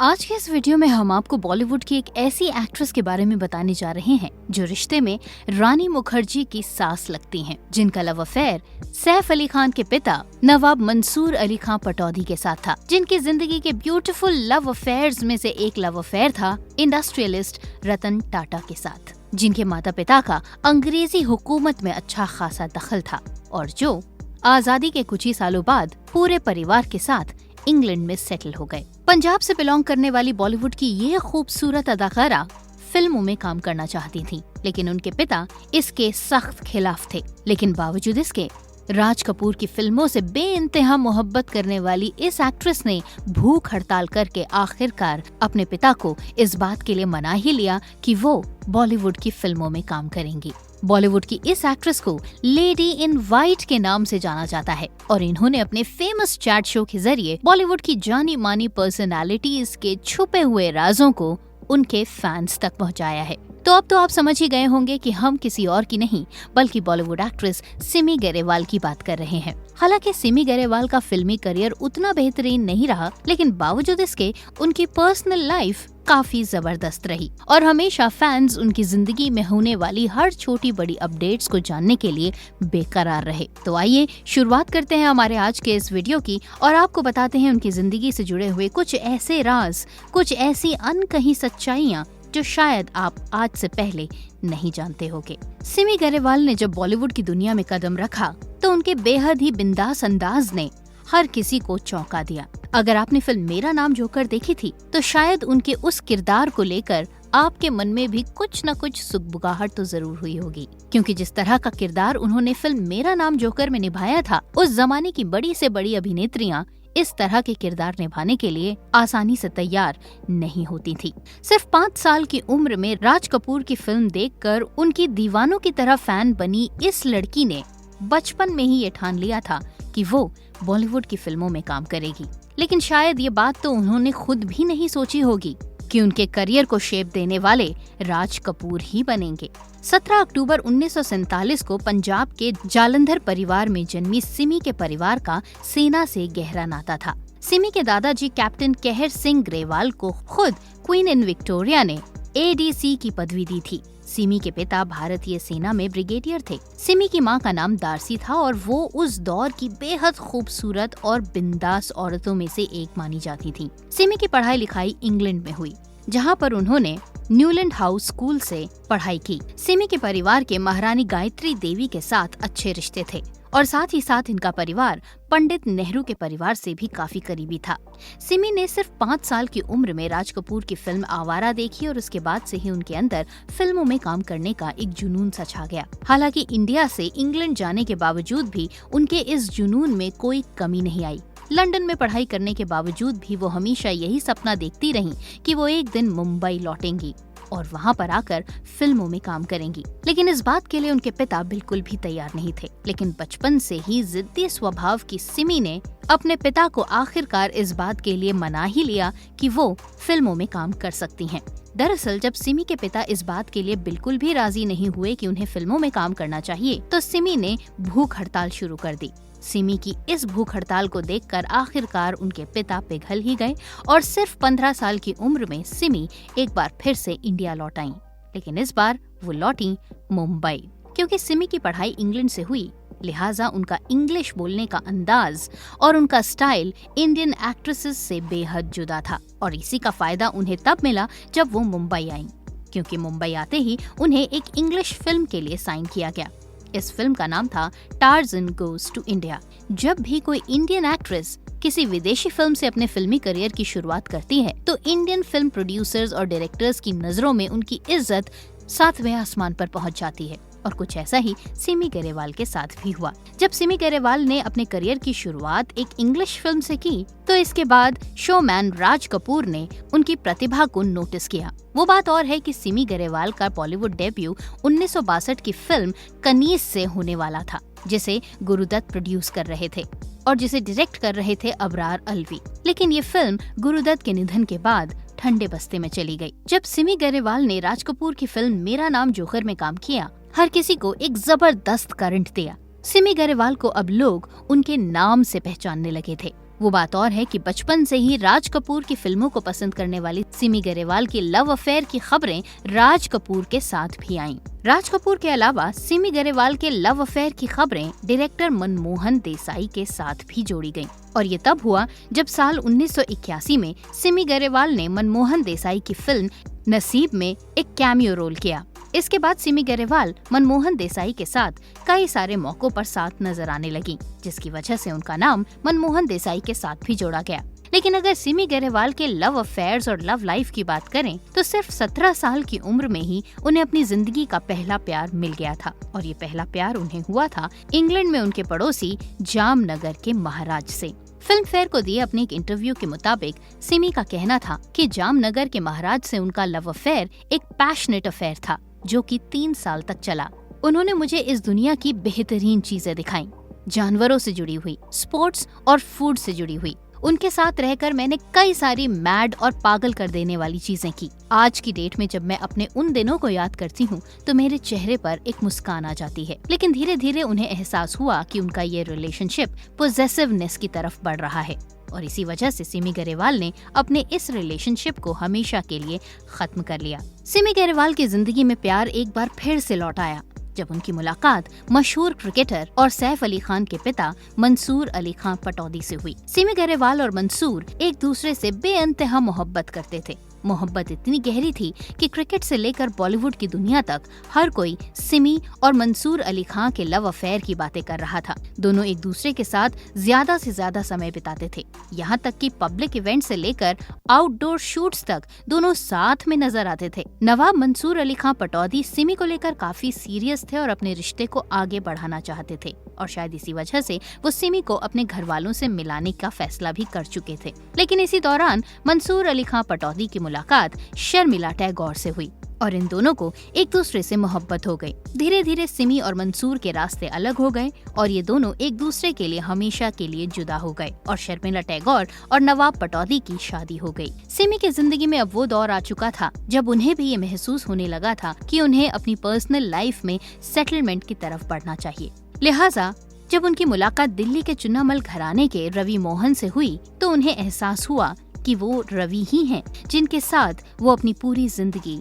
आज के इस वीडियो में हम आपको बॉलीवुड की एक ऐसी एक्ट्रेस के बारे में बताने जा रहे हैं जो रिश्ते में रानी मुखर्जी की सास लगती हैं, जिनका लव अफेयर सैफ अली खान के पिता नवाब मंसूर अली खान पटौदी के साथ था, जिनकी जिंदगी के ब्यूटीफुल लव अफेयर्स में से एक लव अफेयर था इंडस्ट्रियलिस्ट रतन टाटा के साथ, जिनके माता पिता का अंग्रेजी हुकूमत में अच्छा खासा दखल था और जो आजादी के कुछ ही सालों बाद पूरे परिवार के साथ इंग्लैंड में सेटल हो गए। पंजाब से बिलोंग करने वाली बॉलीवुड की ये खूबसूरत अदाकारा फिल्मों में काम करना चाहती थी, लेकिन उनके पिता इसके सख्त खिलाफ थे। लेकिन बावजूद इसके राज कपूर की फिल्मों से बेइंतहा मोहब्बत करने वाली इस एक्ट्रेस ने भूख हड़ताल करके आखिरकार अपने पिता को इस बात के लिए मना ही लिया कि वो बॉलीवुड की फिल्मों में काम करेंगी। बॉलीवुड की इस एक्ट्रेस को लेडी इन वाइट के नाम से जाना जाता है और इन्होंने अपने फेमस चैट शो के जरिए बॉलीवुड की जानी मानी पर्सनालिटीज के छुपे हुए राजों को उनके फैंस तक पहुंचाया है। तो अब तो आप समझ ही गए होंगे कि हम किसी और की नहीं बल्कि बॉलीवुड एक्ट्रेस सिमी ग्रेवाल की बात कर रहे हैं। हालांकि सिमी ग्रेवाल का फिल्मी करियर उतना बेहतरीन नहीं रहा, लेकिन बावजूद इसके उनकी पर्सनल लाइफ काफी जबरदस्त रही और हमेशा फैंस उनकी जिंदगी में होने वाली हर छोटी बड़ी अपडेट्स को जानने के लिए बेकरार रहे। तो आइए शुरुआत करते हैं हमारे आज के इस वीडियो की और आपको बताते हैं उनकी जिंदगी से जुड़े हुए कुछ ऐसे राज, कुछ ऐसी अनकही सच्चाइयाँ जो शायद आप आज से पहले नहीं जानते होंगे। सिमी ग्रेवाल ने जब बॉलीवुड की दुनिया में कदम रखा तो उनके बेहद ही बिंदास अंदाज ने हर किसी को चौंका दिया। अगर आपने फिल्म मेरा नाम जोकर देखी थी तो शायद उनके उस किरदार को लेकर आपके मन में भी कुछ न कुछ सुगबुगाहट तो जरूर हुई होगी, क्योंकि जिस तरह का किरदार उन्होंने फिल्म मेरा नाम जोकर में निभाया था, उस जमाने की बड़ी से बड़ी अभिनेत्रियां इस तरह के किरदार निभाने के लिए आसानी से तैयार नहीं होती थी। सिर्फ 5 साल की उम्र में राज कपूर की फिल्म देखकर उनकी दीवानों की तरह फैन बनी इस लड़की ने बचपन में ही ये ठान लिया था कि वो बॉलीवुड की फिल्मों में काम करेगी। लेकिन शायद ये बात तो उन्होंने खुद भी नहीं सोची होगी कि उनके करियर को शेप देने वाले राज कपूर ही बनेंगे। 17 अक्टूबर 1947 को पंजाब के जालंधर परिवार में जन्मी सिमी के परिवार का सेना से गहरा नाता था। सिमी के दादाजी कैप्टन कहर सिंह ग्रेवाल को खुद क्वीन इन विक्टोरिया ने ADC की पदवी दी थी। सिमी के पिता भारतीय सेना में ब्रिगेडियर थे। सिमी की मां का नाम दार्सी था और वो उस दौर की बेहद खूबसूरत और बिंदास औरतों में से एक मानी जाती थी। सिमी की पढ़ाई लिखाई इंग्लैंड में हुई, जहां पर उन्होंने न्यूलैंड हाउस स्कूल से पढ़ाई की। सिमी के परिवार के महारानी गायत्री देवी के साथ अच्छे रिश्ते थे और साथ ही साथ इनका परिवार पंडित नेहरू के परिवार से भी काफी करीबी था। सिमी ने सिर्फ 5 साल की उम्र में राज कपूर की फिल्म आवारा देखी और उसके बाद से ही उनके अंदर फिल्मों में काम करने का एक जुनून सा छा गया। हालांकि इंडिया से इंग्लैंड जाने के बावजूद भी उनके इस जुनून में कोई कमी नहीं आई। लंदन में पढ़ाई करने के बावजूद भी वो हमेशा यही सपना देखती रहीं कि वो एक दिन मुंबई लौटेंगी और वहाँ पर आकर फिल्मों में काम करेंगी। लेकिन इस बात के लिए उनके पिता बिल्कुल भी तैयार नहीं थे। लेकिन बचपन से ही जिद्दी स्वभाव की सिमी ने अपने पिता को आखिरकार इस बात के लिए मना ही लिया कि वो फिल्मों में काम कर सकती हैं। दरअसल जब सिमी के पिता इस बात के लिए बिल्कुल भी राजी नहीं हुए कि उन्हें फिल्मों में काम करना चाहिए, तो सिमी ने भूख हड़ताल शुरू कर दी। सिमी की इस भूख हड़ताल को देखकर आखिरकार उनके पिता पिघल ही गए और सिर्फ 15 साल की उम्र में सिमी एक बार फिर से इंडिया लौट आईं। लेकिन इस बार वो लौटी मुंबई। क्योंकि सिमी की पढ़ाई इंग्लैंड से हुई, लिहाजा उनका इंग्लिश बोलने का अंदाज और उनका स्टाइल इंडियन एक्ट्रेसेस से बेहद जुदा था और इसी का फायदा उन्हें तब मिला जब वो मुंबई आईं, क्योंकि मुंबई आते ही उन्हें एक इंग्लिश फिल्म के लिए साइन किया गया। इस फिल्म का नाम था टार्ज़न गोज़ टू इंडिया। जब भी कोई इंडियन एक्ट्रेस किसी विदेशी फिल्म से अपने फिल्मी करियर की शुरुआत करती है तो इंडियन फिल्म प्रोड्यूसर्स और डायरेक्टर्स की नजरों में उनकी इज्जत 7वें आसमान पर पहुंच जाती है और कुछ ऐसा ही सिमी ग्रेवाल के साथ भी हुआ। जब सिमी ग्रेवाल ने अपने करियर की शुरुआत एक इंग्लिश फिल्म से की तो इसके बाद शोमैन राज कपूर ने उनकी प्रतिभा को नोटिस किया। वो बात और है कि सिमी ग्रेवाल का बॉलीवुड डेब्यू 1962 की फिल्म कनीज से होने वाला था, जिसे गुरुदत्त प्रोड्यूस कर रहे थे और जिसे डायरेक्ट कर रहे थे अबरार अलवी। लेकिन ये फिल्म गुरुदत्त के निधन के बाद ठंडे बस्ते में चली गई। जब सिमी ग्रेवाल ने राज कपूर की फिल्म मेरा नाम जोकर में काम किया, हर किसी को एक जबरदस्त करंट दिया। सिमी ग्रेवाल को अब लोग उनके नाम से पहचानने लगे थे। वो बात और है कि बचपन से ही राज कपूर की फिल्मों को पसंद करने वाली सिमी गरेवाल की लव अफेयर की खबरें राज कपूर के साथ भी आईं। राज कपूर के अलावा सिमी गरेवाल के लव अफेयर की खबरें डायरेक्टर मनमोहन देसाई के साथ भी जोड़ी गईं। और ये तब हुआ जब साल 1981 में सिमी गरेवाल ने मनमोहन देसाई की फिल्म नसीब में एक कैमियो रोल किया। इसके बाद सिमी गरेवाल मनमोहन देसाई के साथ कई सारे मौकों पर साथ नजर आने लगी, जिसकी वजह से उनका नाम मनमोहन देसाई के साथ भी जोड़ा गया। लेकिन अगर सिमी गरेवाल के लव अफेयर्स और लव लाइफ की बात करें तो सिर्फ 17 साल की उम्र में ही उन्हें अपनी जिंदगी का पहला प्यार मिल गया था। और ये पहला प्यार उन्हें हुआ था इंग्लैंड में उनके पड़ोसी जामनगर के महाराज से। फिल्म फेयर को दिए अपने एक इंटरव्यू के मुताबिक सिमी का कहना था कि जामनगर के महाराज से उनका लव अफेयर एक पैशनेट अफेयर था जो कि 3 साल तक चला। उन्होंने मुझे इस दुनिया की बेहतरीन चीजें दिखाई, जानवरों से जुड़ी हुई, स्पोर्ट्स और फूड से जुड़ी हुई। उनके साथ रहकर मैंने कई सारी मैड और पागल कर देने वाली चीजें की। आज की डेट में जब मैं अपने उन दिनों को याद करती हूँ तो मेरे चेहरे पर एक मुस्कान आ जाती है। लेकिन धीरे धीरे उन्हें एहसास हुआ कि उनका ये रिलेशनशिप पोजेसिवनेस की तरफ बढ़ रहा है और इसी वजह से सिमी गरेवाल ने अपने इस रिलेशनशिप को हमेशा के लिए खत्म कर लिया। सिमी गरेवाल की जिंदगी में प्यार एक बार फिर से लौट आया जब उनकी मुलाकात मशहूर क्रिकेटर और सैफ अली खान के पिता मंसूर अली खान पटौदी से हुई। सिमी गरेवाल और मंसूर एक दूसरे से बेइंतहा मोहब्बत करते थे। मोहब्बत इतनी गहरी थी कि क्रिकेट से लेकर बॉलीवुड की दुनिया तक हर कोई सिमी और मंसूर अली खान के लव अफेयर की बातें कर रहा था। दोनों एक दूसरे के साथ ज्यादा से ज्यादा समय बिताते थे। यहाँ तक कि पब्लिक इवेंट से लेकर आउटडोर शूट्स तक दोनों साथ में नजर आते थे। नवाब मंसूर अली खान पटौदी सिमी को लेकर काफी सीरियस थे और अपने रिश्ते को आगे बढ़ाना चाहते थे और शायद इसी वजह से वो सिमी को अपने घर वालों से मिलाने का फैसला भी कर चुके थे। लेकिन इसी दौरान मंसूर अली खान पटौदी की मुलाकात शर्मिला टैगोर से हुई और इन दोनों को एक दूसरे से मोहब्बत हो गई। धीरे धीरे सिमी और मंसूर के रास्ते अलग हो गए और ये दोनों एक दूसरे के लिए हमेशा के लिए जुदा हो गए और शर्मिला टैगोर और नवाब पटौदी की शादी हो गई। सिमी की जिंदगी में अब वो दौर आ चुका था जब उन्हें भी ये महसूस होने लगा था कि उन्हें अपनी पर्सनल लाइफ में सेटलमेंट की तरफ बढ़ना चाहिए। लिहाजा जब उनकी मुलाकात दिल्ली के चुन्नामल घराने के रवि मोहन से हुई तो उन्हें एहसास हुआ कि वो रवि ही हैं जिनके साथ वो अपनी पूरी जिंदगी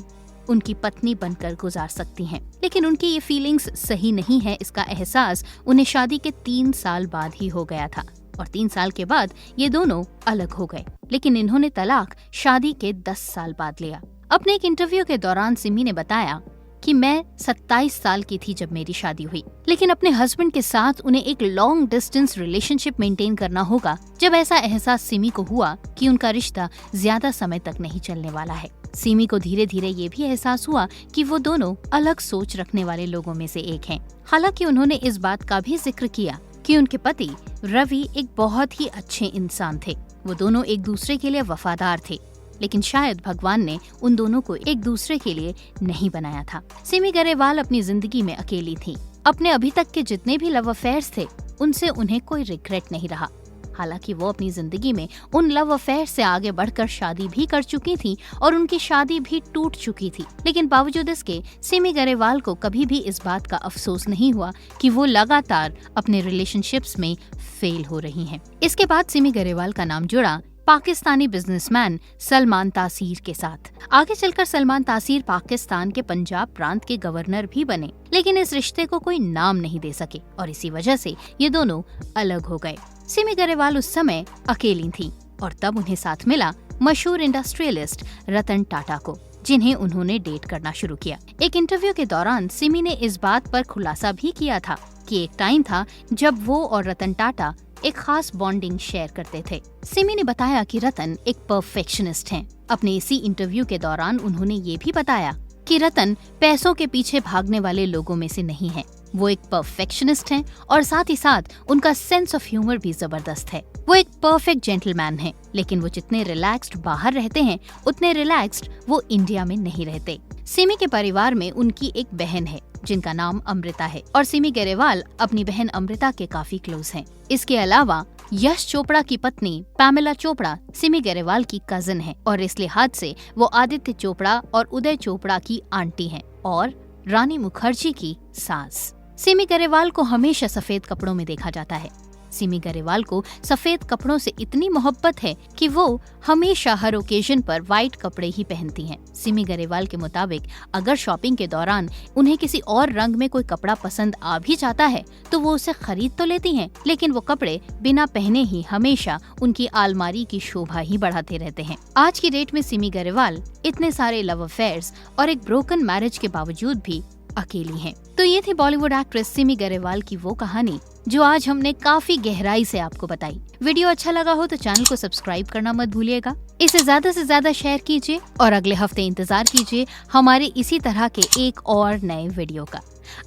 उनकी पत्नी बनकर गुजार सकती हैं। लेकिन उनकी ये फीलिंग्स सही नहीं है, इसका एहसास उन्हें शादी के 3 साल बाद ही हो गया था और 3 साल के बाद ये दोनों अलग हो गए। लेकिन इन्होंने तलाक शादी के 10 साल बाद लिया। अपने एक इंटरव्यू के दौरान सिमी ने बताया कि मैं 27 साल की थी जब मेरी शादी हुई, लेकिन अपने हस्बैंड के साथ उन्हें एक लॉन्ग डिस्टेंस रिलेशनशिप मेंटेन करना होगा। जब ऐसा एहसास सिमी को हुआ कि उनका रिश्ता ज्यादा समय तक नहीं चलने वाला है। सिमी को धीरे धीरे ये भी एहसास हुआ कि वो दोनों अलग सोच रखने वाले लोगों में से एक हैं। हालांकि उन्होंने इस बात का भी जिक्र किया कि उनके पति रवि एक बहुत ही अच्छे इंसान थे। वो दोनों एक दूसरे के लिए वफादार थे, लेकिन शायद भगवान ने उन दोनों को एक दूसरे के लिए नहीं बनाया था। सिमी गरेवाल अपनी जिंदगी में अकेली थी। अपने अभी तक के जितने भी लव अफेयर्स थे उनसे उन्हें कोई रिग्रेट नहीं रहा। हालांकि वो अपनी जिंदगी में उन लव अफेयर से आगे बढ़कर शादी भी कर चुकी थी और उनकी शादी भी टूट चुकी थी। लेकिन बावजूद इसके सिमी गरेवाल को कभी भी इस बात का अफसोस नहीं हुआ कि वो लगातार अपने रिलेशनशिप्स में फेल हो रही हैं। इसके बाद सिमी गरेवाल का नाम जुड़ा पाकिस्तानी बिजनेसमैन सलमान तासीर के साथ। आगे चलकर सलमान तासीर पाकिस्तान के पंजाब प्रांत के गवर्नर भी बने, लेकिन इस रिश्ते को कोई नाम नहीं दे सके और इसी वजह से ये दोनों अलग हो गए। सिमी गरेवाल उस समय अकेली थी और तब उन्हें साथ मिला मशहूर इंडस्ट्रियलिस्ट रतन टाटा को, जिन्हें उन्होंने डेट करना शुरू किया। एक इंटरव्यू के दौरान सिमी ने इस बात पर खुलासा भी किया था कि एक टाइम था जब वो और रतन टाटा एक खास बॉन्डिंग शेयर करते थे। सिमी ने बताया कि रतन एक परफेक्शनिस्ट हैं। अपने इसी इंटरव्यू के दौरान उन्होंने ये भी बताया कि रतन पैसों के पीछे भागने वाले लोगों में से नहीं है। वो एक परफेक्शनिस्ट हैं और साथ ही साथ उनका सेंस ऑफ ह्यूमर भी जबरदस्त है। वो एक परफेक्ट जेंटलमैन हैं, लेकिन वो जितने रिलैक्स्ड बाहर रहते हैं उतने रिलैक्स्ड वो इंडिया में नहीं रहते। सिमी के परिवार में उनकी एक बहन है जिनका नाम अमृता है और सिमी गरेवाल अपनी बहन अमृता के काफी क्लोज हैं। इसके अलावा यश चोपड़ा की पत्नी पैमेला चोपड़ा सिमी गरेवाल की कजिन है और इस लिहाज से वो आदित्य चोपड़ा और उदय चोपड़ा की आंटी हैं और रानी मुखर्जी की सास। सिमी गरेवाल को हमेशा सफेद कपड़ों में देखा जाता है। सिमी गरेवाल को सफेद कपड़ों से इतनी मोहब्बत है कि वो हमेशा हर ओकेजन पर व्हाइट कपड़े ही पहनती हैं। सिमी गरेवाल के मुताबिक अगर शॉपिंग के दौरान उन्हें किसी और रंग में कोई कपड़ा पसंद आ भी जाता है तो वो उसे खरीद तो लेती हैं, लेकिन वो कपड़े बिना पहने ही हमेशा उनकी अलमारी की शोभा ही बढ़ाते रहते हैं। आज की डेट में सिमी गरेवाल इतने सारे लव अफेयर्स और एक ब्रोकन मैरिज के बावजूद भी अकेली हैं। तो ये थी बॉलीवुड एक्ट्रेस सिमी गरेवाल की वो कहानी जो आज हमने काफी गहराई से आपको बताई। वीडियो अच्छा लगा हो तो चैनल को सब्सक्राइब करना मत भूलिएगा। इसे ज्यादा से ज्यादा शेयर कीजिए और अगले हफ्ते इंतजार कीजिए हमारे इसी तरह के एक और नए वीडियो का।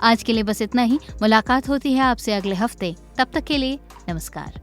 आज के लिए बस इतना ही। मुलाकात होती है आपसे अगले हफ्ते। तब तक के लिए नमस्कार।